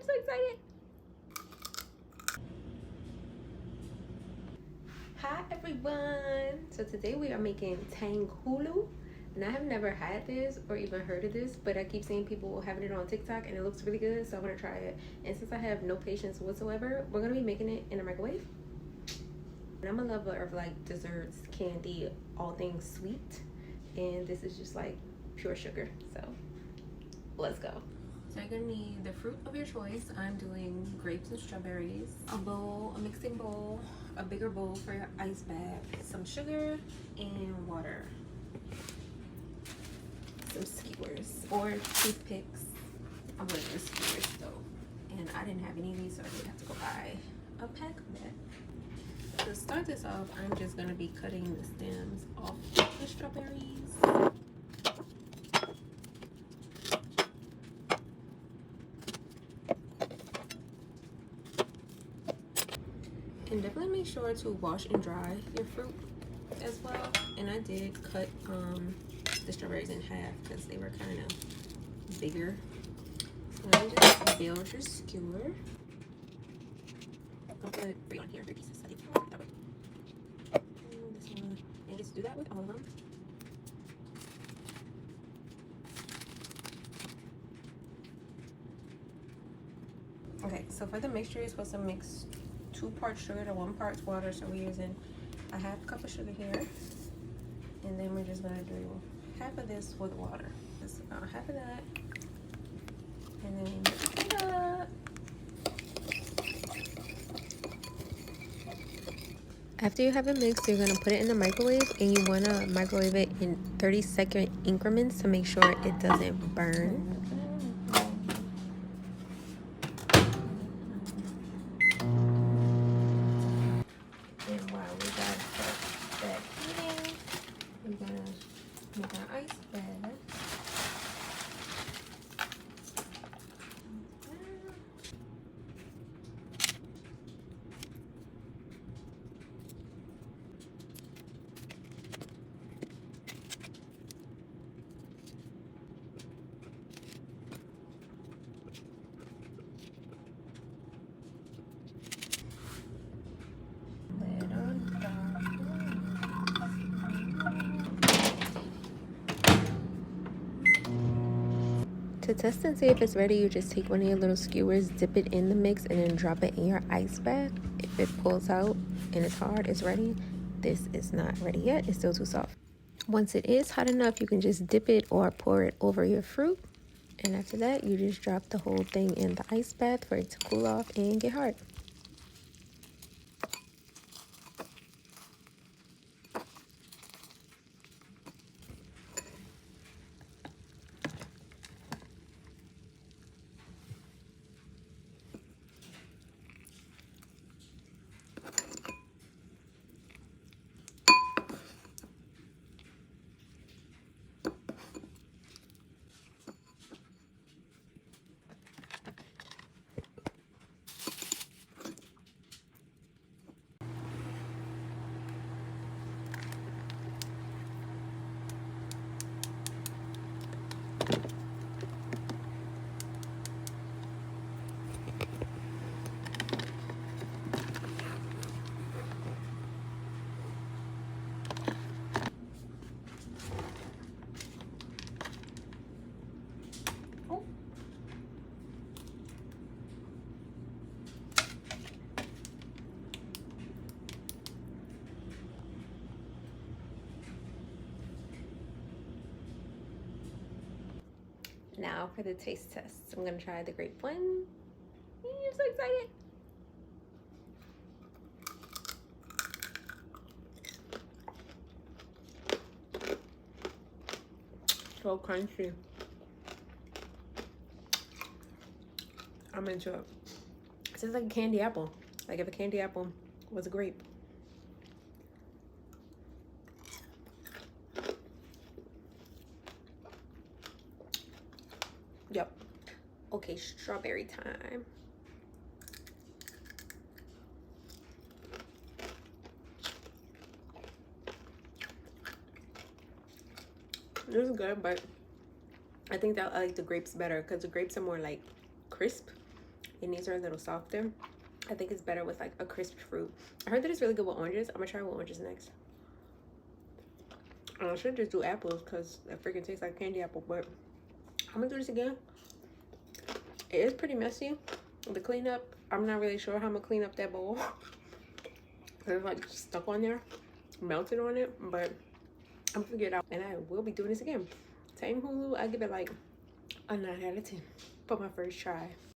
I'm so excited. Hi everyone. So today we are making TANGHULU. And I have never had this or even heard of this, but I keep seeing people having it on TikTok and it looks really good, so I want to try it. And since I have no patience whatsoever, we're going to be making it in a microwave. And I'm a lover of like desserts, candy, all things sweet. And this is just like pure sugar. So let's go. So you're gonna need the fruit of your choice. I'm doing grapes and strawberries. A bowl, a mixing bowl, a bigger bowl for your ice bath, some sugar and water. Some skewers or toothpicks. I'm gonna use skewers though. And I didn't have any of these, so I did have to go buy a pack of that. To start this off, I'm just gonna be cutting the stems off the strawberries. And definitely make sure to wash and dry your fruit as well. And I did cut the strawberries in half because they were kind of bigger. So now you just build your skewer. I'll put 3 on here, 3 pieces. I think that way. And this one, and just do that with all of them. Okay, so for the mixture, you're supposed to mix 2 parts sugar to 1 part water. So we're using a half cup of sugar here, and then we're just gonna do half of this with water. Just about half of that, and then mix it up. After you have it mixed, you're gonna put it in the microwave, and you wanna microwave it in 30-second increments to make sure it doesn't burn. And while we got that heating, we're gonna make our ice bath. To test and see if it's ready, you just take one of your little skewers, dip it in the mix, and then drop it in your ice bath. If it pulls out and it's hard, it's ready. This is not ready yet. It's still too soft. Once it is hot enough, you can just dip it or pour it over your fruit. And after that, you just drop the whole thing in the ice bath for it to cool off and get hard. Now for the taste test. I'm gonna try the grape one. I'm so excited. So crunchy. I'm into it. It's just like a candy apple. Like if a candy apple was a grape. Yep. Okay, strawberry time. This is good, but I think that I like the grapes better because the grapes are more like crisp and these are a little softer. I think it's better with like a crisp fruit. I heard that it's really good with oranges. I'm gonna try with oranges next. I should just do apples because it freaking tastes like candy apple, but I'm gonna do this again. It is pretty messy. The cleanup, I'm not really sure how I'm gonna clean up that bowl. It's like stuck on there, melted on it, but I'm gonna get it out and I will be doing this again. TANGHULU, I give it like a 9 out of 10 for my first try.